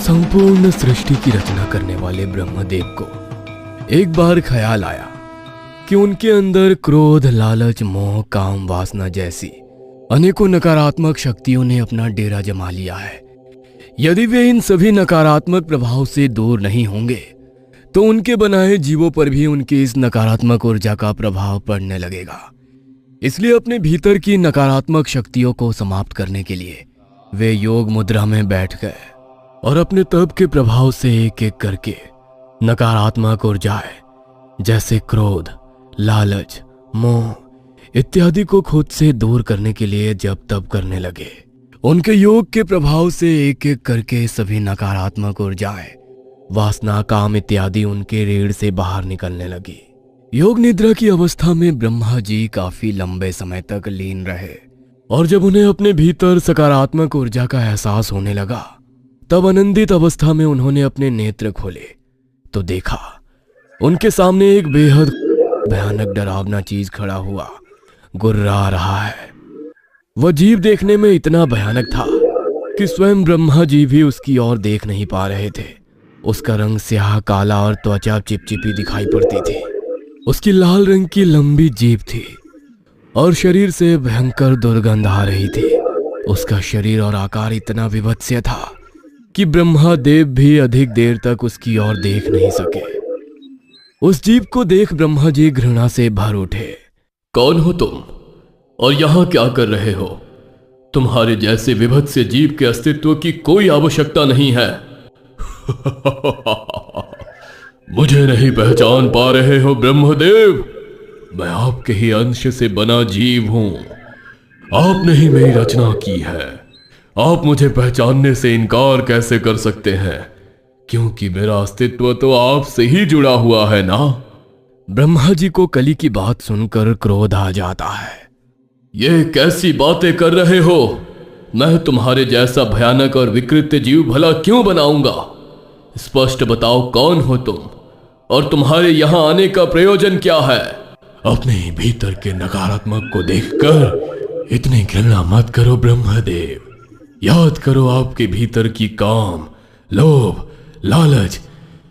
संपूर्ण सृष्टि की रचना करने वाले ब्रह्मदेव को एक बार ख्याल आया कि उनके अंदर क्रोध, लालच, मोह, काम, वासना जैसी अनेकों नकारात्मक शक्तियों ने अपना डेरा जमा लिया है। यदि वे इन सभी नकारात्मक प्रभाव से दूर नहीं होंगे तो उनके बनाए जीवों पर भी उनकी इस नकारात्मक ऊर्जा का प्रभाव पड़ने लगेगा। इसलिए अपने भीतर की नकारात्मक शक्तियों को समाप्त करने के लिए वे योग मुद्रा में बैठ गए और अपने तप के प्रभाव से एक एक करके नकारात्मक ऊर्जाएं जैसे क्रोध, लालच, मोह इत्यादि को खुद से दूर करने के लिए जप तप करने लगे। उनके योग के प्रभाव से एक एक करके सभी नकारात्मक ऊर्जाएं, वासना, काम इत्यादि उनके रीढ़ से बाहर निकलने लगी। योग निद्रा की अवस्था में ब्रह्मा जी काफी लंबे समय तक लीन रहे और जब उन्हें अपने भीतर सकारात्मक ऊर्जा का एहसास होने लगा तब आनंदित अवस्था में उन्होंने अपने नेत्र खोले तो देखा उनके सामने एक बेहद भयानक डरावना चीज खड़ा हुआ गुर्रा रहा है। वह जीव देखने में इतना भयानक था कि स्वयं ब्रह्मा जी भी उसकी ओर देख नहीं पा रहे थे। उसका रंग स्याह काला और त्वचा चिपचिपी दिखाई पड़ती थी। उसकी लाल रंग की लंबी जीभ थी और शरीर से भयंकर दुर्गंध आ रही थी। उसका शरीर और आकार इतना विभत्स्य था कि ब्रह्मा देव भी अधिक देर तक उसकी ओर देख नहीं सके। उस जीव को देख ब्रह्मा जी घृणा से भर उठे। कौन हो तुम और यहां क्या कर रहे हो? तुम्हारे जैसे विभत्स्य जीव के अस्तित्व की कोई आवश्यकता नहीं है। मुझे नहीं पहचान पा रहे हो ब्रह्मदेव? मैं आपके ही अंश से बना जीव हूं। आपने ही मेरी रचना की है। आप मुझे पहचानने से इनकार कैसे कर सकते हैं? क्योंकि मेरा अस्तित्व तो आपसे ही जुड़ा हुआ है ना। ब्रह्मा जी को कली की बात सुनकर क्रोध आ जाता है। ये कैसी बातें कर रहे हो? मैं तुम्हारे जैसा भयानक और विकृत जीव भला क्यों बनाऊंगा? स्पष्ट बताओ कौन हो तुम और तुम्हारे यहां आने का प्रयोजन क्या है? अपने भीतर के नकारात्मक को देखकर इतनी घृणा मत करो ब्रह्मदेव। याद करो आपके भीतर की काम, लोभ, लालच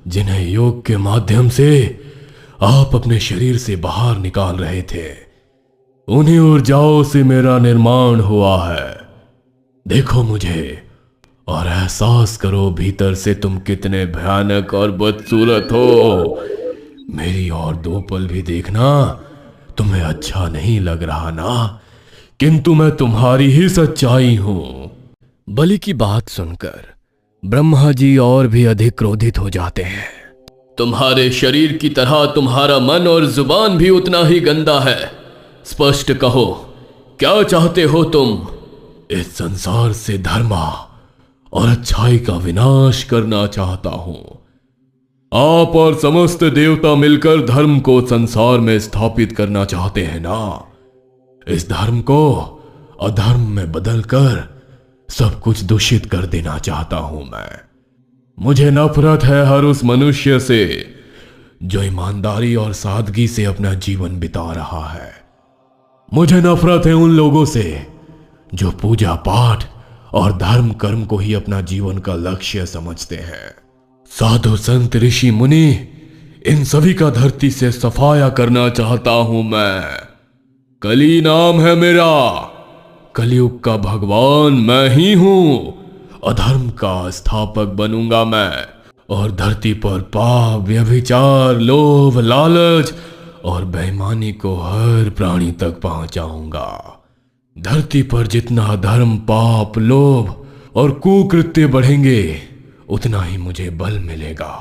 जिन्हें योग के माध्यम से आप अपने शरीर से बाहर निकाल रहे थे, उन्हीं ऊर्जाओं से मेरा निर्माण हुआ है। देखो मुझे और एहसास करो भीतर से तुम कितने भयानक और बदसूरत हो। मेरी और 2 पल भी देखना तुम्हें अच्छा नहीं लग रहा ना, किंतु मैं तुम्हारी ही सच्चाई हूं। बलि की बात सुनकर ब्रह्मा जी और भी अधिक क्रोधित हो जाते हैं। तुम्हारे शरीर की तरह तुम्हारा मन और जुबान भी उतना ही गंदा है। स्पष्ट कहो, क्या चाहते हो तुम? इस संसार से धर्मा और अच्छाई का विनाश करना चाहता हूं। आप और समस्त देवता मिलकर धर्म को संसार में स्थापित करना चाहते हैं ना। इस धर्म को अधर्म में बदलकर सब कुछ दूषित कर देना चाहता हूं मैं। मुझे नफरत है हर उस मनुष्य से जो ईमानदारी और सादगी से अपना जीवन बिता रहा है। मुझे नफरत है उन लोगों से जो पूजा पाठ और धर्म कर्म को ही अपना जीवन का लक्ष्य समझते हैं। साधु संत ऋषि मुनि इन सभी का धरती से सफाया करना चाहता हूं मैं। कली नाम है मेरा। कलयुग का भगवान मैं ही हूं। अधर्म का स्थापक बनूंगा मैं और धरती पर पाप, व्यभिचार, लोभ, लालच और बेईमानी को हर प्राणी तक पहुंचाऊंगा। धरती पर जितना धर्म, पाप, लोभ और कुकृत्य बढ़ेंगे उतना ही मुझे बल मिलेगा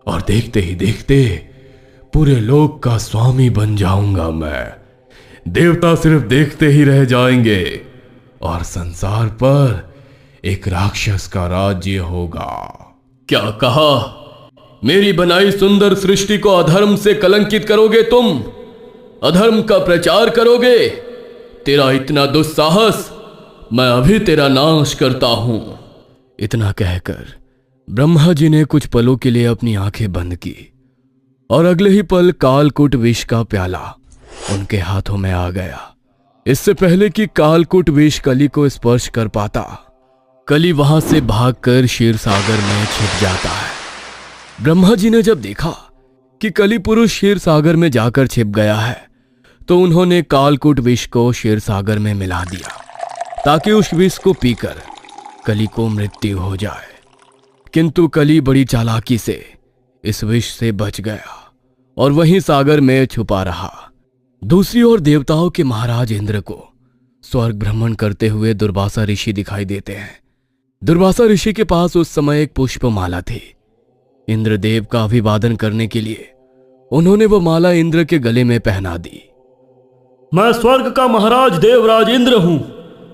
और देखते ही देखते पूरे लोक का स्वामी बन जाऊंगा मैं। देवता सिर्फ देखते ही रह जाएंगे और संसार पर एक राक्षस का राज्य होगा। क्या कहा? मेरी बनाई सुंदर सृष्टि को अधर्म से कलंकित करोगे तुम? अधर्म का प्रचार करोगे? तेरा इतना दुस्साहस, मैं अभी तेरा नाश करता हूं। इतना कहकर ब्रह्मा जी ने कुछ पलों के लिए अपनी आंखें बंद की और अगले ही पल कालकूट विष का प्याला उनके हाथों में आ गया। इससे पहले कि कालकूट विष कली को स्पर्श कर पाता, कली वहां से भागकर क्षीर सागर में छिप जाता है। ब्रह्मा जी ने जब देखा कि कली पुरुष क्षीर सागर में जाकर छिप गया है तो उन्होंने कालकूट विष को क्षीर सागर में मिला दिया ताकि उस विष को पीकर कली को मृत्यु हो जाए। किंतु कली बड़ी चालाकी से इस विष से बच गया और वहीं सागर में छुपा रहा। दूसरी ओर देवताओं के महाराज इंद्र को स्वर्ग भ्रमण करते हुए दुर्वासा ऋषि दिखाई देते हैं। दुर्वासा ऋषि के पास उस समय एक पुष्पमाला थी। इंद्रदेव का अभिवादन करने के लिए उन्होंने वो माला इंद्र के गले में पहना दी। मैं स्वर्ग का महाराज देवराज इंद्र हूं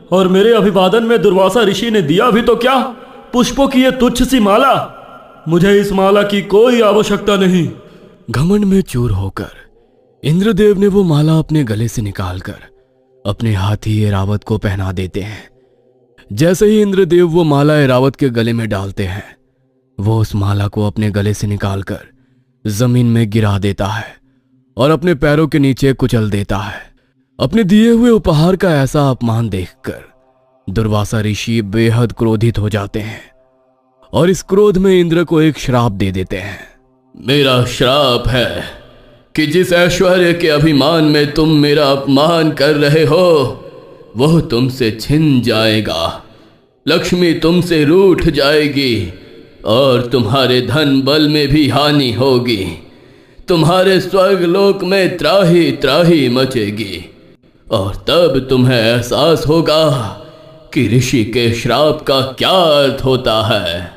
और मेरे अभिवादन में दुर्वासा ऋषि ने दिया भी तो क्या, पुष्पों की ये तुच्छ सी माला। मुझे इस माला की कोई आवश्यकता नहीं। घमंड में चूर होकर इंद्रदेव ने वो माला अपने गले से निकालकर अपने हाथी ऐरावत को पहना देते हैं। जैसे ही इंद्रदेव वो माला ऐरावत के गले में डालते हैं, वो उस माला को अपने गले से निकालकर जमीन में गिरा देता है और अपने पैरों के नीचे कुचल देता है। अपने दिए हुए उपहार का ऐसा अपमान देखकर दुर्वासा ऋषि बेहद क्रोधित हो जाते हैं और इस क्रोध में इंद्र को एक श्राप दे देते हैं। मेरा श्राप है कि जिस ऐश्वर्य के अभिमान में तुम मेरा अपमान कर रहे हो वह तुमसे छिन जाएगा। लक्ष्मी तुमसे रूठ जाएगी और तुम्हारे धन बल में भी हानि होगी। तुम्हारे स्वर्ग लोक में त्राही त्राही मचेगी और तब तुम्हें एहसास होगा कि ऋषि के श्राप का क्या अर्थ होता है।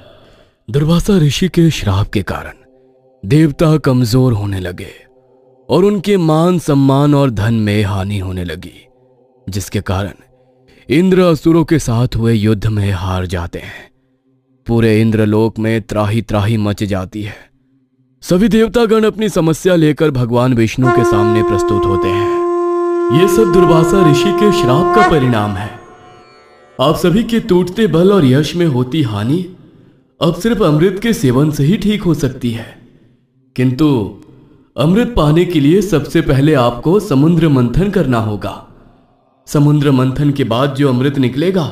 दुर्वासा ऋषि के श्राप के कारण देवता कमजोर होने लगे और उनके मान सम्मान और धन में हानि होने लगी, जिसके कारण इंद्र असुरों के साथ हुए युद्ध में हार जाते हैं। पूरे इंद्रलोक में त्राही त्राही मच जाती है। सभी देवतागण अपनी समस्या लेकर भगवान विष्णु के सामने प्रस्तुत होते हैं। ये सब दुर्वासा ऋषि के श्राप का परिणाम है। आप सभी के टूटते बल और यश में होती हानि अब सिर्फ अमृत के सेवन से ही ठीक हो सकती है। किंतु अमृत पाने के लिए सबसे पहले आपको समुद्र मंथन करना होगा। समुद्र मंथन के बाद जो अमृत निकलेगा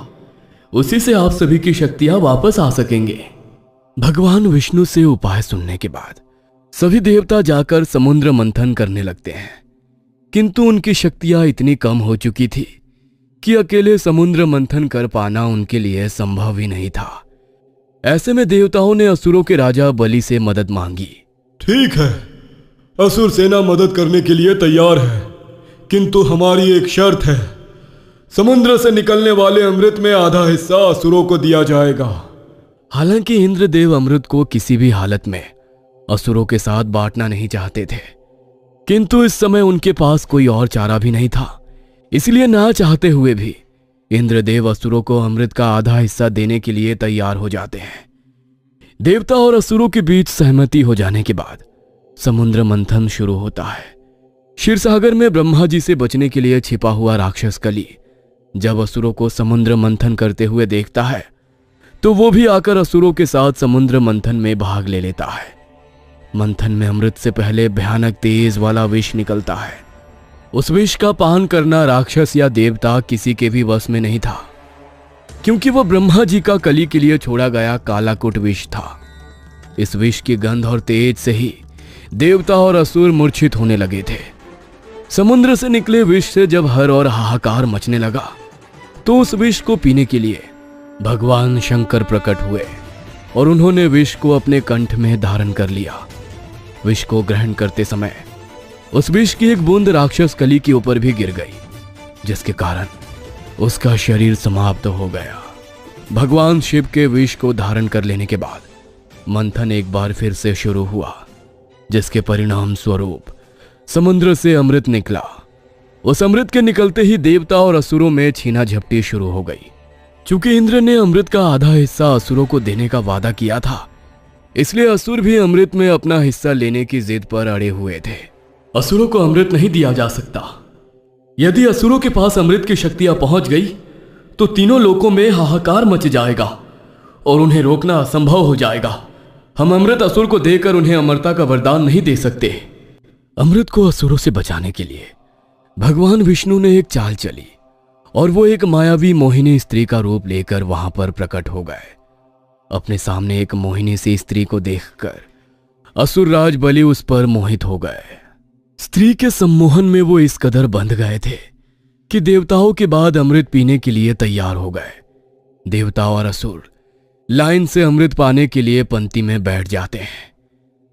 उसी से आप सभी की शक्तियां वापस आ सकेंगे। भगवान विष्णु से उपाय सुनने के बाद सभी देवता जाकर समुद्र मंथन करने लगते हैं, किंतु उनकी शक्तियां इतनी कम हो चुकी थी कि अकेले समुद्र मंथन कर पाना उनके लिए संभव ही नहीं था। ऐसे में देवताओं ने असुरों के राजा बलि से मदद मांगी। ठीक है, असुर सेना मदद करने के लिए तैयार है, किंतु हमारी एक शर्त है। समुद्र से निकलने वाले अमृत में आधा हिस्सा असुरों को दिया जाएगा। हालांकि इंद्रदेव अमृत को किसी भी हालत में असुरों के साथ बांटना नहीं चाहते थे, किंतु इस समय उनके पास कोई और चारा भी नहीं था। इसलिए ना चाहते हुए भी इंद्रदेव असुरों को अमृत का आधा हिस्सा देने के लिए तैयार हो जाते हैं। देवता और असुरों के बीच सहमति हो जाने के बाद समुद्र मंथन शुरू होता है। क्षीरसागर में ब्रह्मा जी से बचने के लिए छिपा हुआ राक्षस कली जब असुरों को समुद्र मंथन करते हुए देखता है तो वो भी आकर असुरों के साथ समुद्र मंथन में भाग ले लेता है। मंथन में अमृत से पहले भयानक तेज वाला विष निकलता है। उस विष का पान करना राक्षस या देवता किसी के भी वश में नहीं था, क्योंकि वह ब्रह्मा जी का कली के लिए छोड़ा गया कालाकुट विष था। इस विष की गंध और तेज से ही देवता और असुर मूर्छित होने लगे थे। समुद्र से निकले विष से जब हर और हाहाकार मचने लगा तो उस विष को पीने के लिए भगवान शंकर प्रकट हुए और उन्होंने विष को अपने कंठ में धारण कर लिया। विष को ग्रहण करते समय उस विष की एक बूंद राक्षस कली के ऊपर भी गिर गई, जिसके कारण उसका शरीर समाप्त हो गया। भगवान शिव के विष को धारण कर लेने के बाद मंथन एक बार फिर से शुरू हुआ, जिसके परिणाम स्वरूप समुद्र से अमृत निकला। उस अमृत के निकलते ही देवता और असुरों में छीना झपटी शुरू हो गई। चूंकि इंद्र ने अमृत का आधा हिस्सा असुरों को देने का वादा किया था, इसलिए असुर भी अमृत में अपना हिस्सा लेने की जिद पर अड़े हुए थे। असुरों को अमृत नहीं दिया जा सकता। यदि असुरों के पास अमृत की शक्तियां पहुंच गई तो तीनों लोकों में हाहाकार मच जाएगा और उन्हें रोकना असंभव हो जाएगा। हम अमृत असुर को देकर उन्हें अमरता का वरदान नहीं दे सकते। अमृत को असुरों से बचाने के लिए भगवान विष्णु ने एक चाल चली और वो एक मायावी मोहिनी स्त्री का रूप लेकर वहां पर प्रकट हो गए। अपने सामने एक मोहिनी सी स्त्री को देखकर असुरराज बलि उस पर मोहित हो गए। स्त्री के सम्मोहन में वो इस कदर बंध गए थे कि देवताओं के बाद अमृत पीने के लिए तैयार हो गए। देवता और असुर लाइन से अमृत पाने के लिए पंक्ति में बैठ जाते हैं।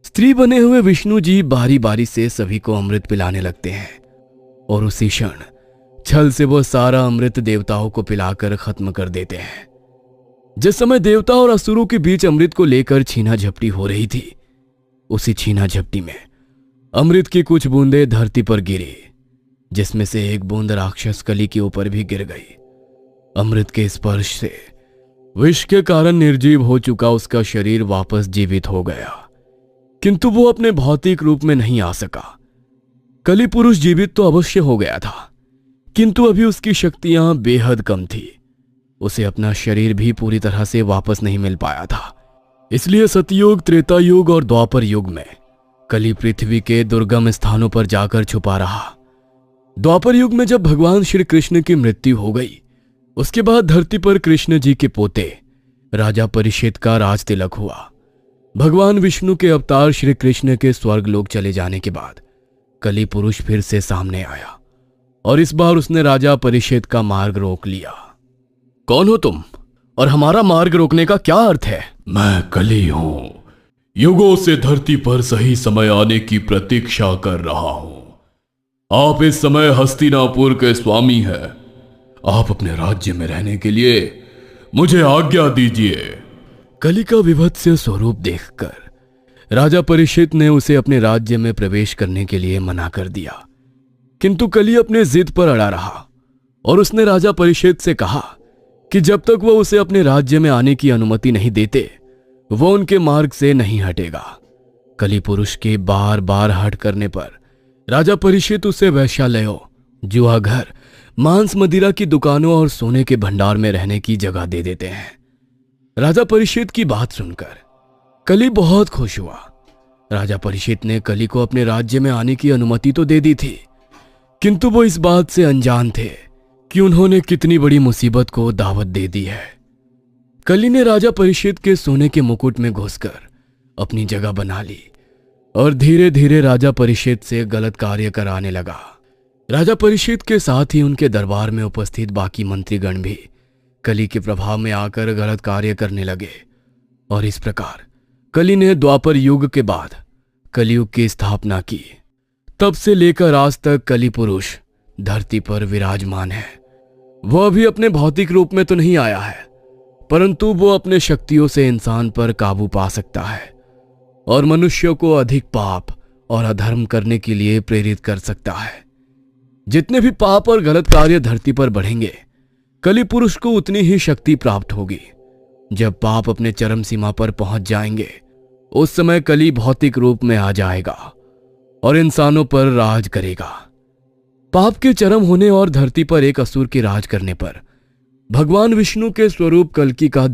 स्त्री बने हुए विष्णु जी बारी बारी से सभी को अमृत पिलाने लगते हैं और उसी क्षण छल से वो सारा अमृत देवताओं को पिलाकर खत्म कर देते हैं। जिस समय देवता और असुरों के बीच अमृत को लेकर छीना झपटी हो रही थी, उसी छीना झपटी में अमृत की कुछ बूंदें धरती पर गिरी, जिसमें से एक बूंद राक्षस कली के ऊपर भी गिर गई। अमृत के स्पर्श से विष के कारण निर्जीव हो चुका उसका शरीर वापस जीवित हो गया, किंतु वो अपने भौतिक रूप में नहीं आ सका। कली पुरुष जीवित तो अवश्य हो गया था, किंतु अभी उसकी शक्तियां बेहद कम थी। उसे अपना शरीर भी पूरी तरह से वापस नहीं मिल पाया था। इसलिए सतयुग, त्रेता युग और द्वापर युग में कली पृथ्वी के दुर्गम स्थानों पर जाकर छुपा रहा। द्वापर युग में जब भगवान श्री कृष्ण की मृत्यु हो गई, उसके बाद धरती पर कृष्ण जी के पोते राजा परीक्षित का राज तिलक हुआ। भगवान विष्णु के अवतार श्री कृष्ण के स्वर्ग लोक चले जाने के बाद कली पुरुष फिर से सामने आया और इस बार उसने राजा परीक्षित का मार्ग रोक लिया। कौन हो तुम और हमारा मार्ग रोकने का क्या अर्थ है? मैं कली हूं, युगों से धरती पर सही समय आने की प्रतीक्षा कर रहा हूं। आप इस समय हस्तिनापुर के स्वामी हैं। आप अपने राज्य में रहने के लिए मुझे आज्ञा दीजिए। कली का विभत्स स्वरूप देखकर राजा परीक्षित ने उसे अपने राज्य में प्रवेश करने के लिए मना कर दिया, किंतु कली अपने जिद पर अड़ा रहा और उसने राजा परीक्षित से कहा कि जब तक वह उसे अपने राज्य में आने की अनुमति नहीं देते, वो उनके मार्ग से नहीं हटेगा। कली पुरुष के बार बार हट करने पर राजा परीक्षित उसे वैश्यालयों, जुआ घर, मांस मदिरा की दुकानों और सोने के भंडार में रहने की जगह दे देते हैं। राजा परीक्षित की बात सुनकर कली बहुत खुश हुआ। राजा परीक्षित ने कली को अपने राज्य में आने की अनुमति तो दे दी थी, किंतु वो इस बात से अनजान थे कि उन्होंने कितनी बड़ी मुसीबत को दावत दे दी है। कली ने राजा परीक्षित के सोने के मुकुट में घुसकर अपनी जगह बना ली और धीरे धीरे राजा परीक्षित से गलत कार्य कराने लगा। राजा परीक्षित के साथ ही उनके दरबार में उपस्थित बाकी मंत्रीगण भी कली के प्रभाव में आकर गलत कार्य करने लगे और इस प्रकार कली ने द्वापर युग के बाद कलियुग की स्थापना की। तब से लेकर आज तक कली पुरुष धरती पर विराजमान है। वह अभी अपने भौतिक रूप में तो नहीं आया है, परंतु वो अपने शक्तियों से इंसान पर काबू पा सकता है और मनुष्यों को अधिक पाप और अधर्म करने के लिए प्रेरित कर सकता है। जितने भी पाप और गलत कार्य धरती पर बढ़ेंगे, कली पुरुष को उतनी ही शक्ति प्राप्त होगी। जब पाप अपने चरम सीमा पर पहुंच जाएंगे, उस समय कली भौतिक रूप में आ जाएगा और इंसानों पर राज करेगा। पाप के चरम होने और धरती पर एक असुर के राज करने पर भगवान विष्णु के स्वरूप कल्कि का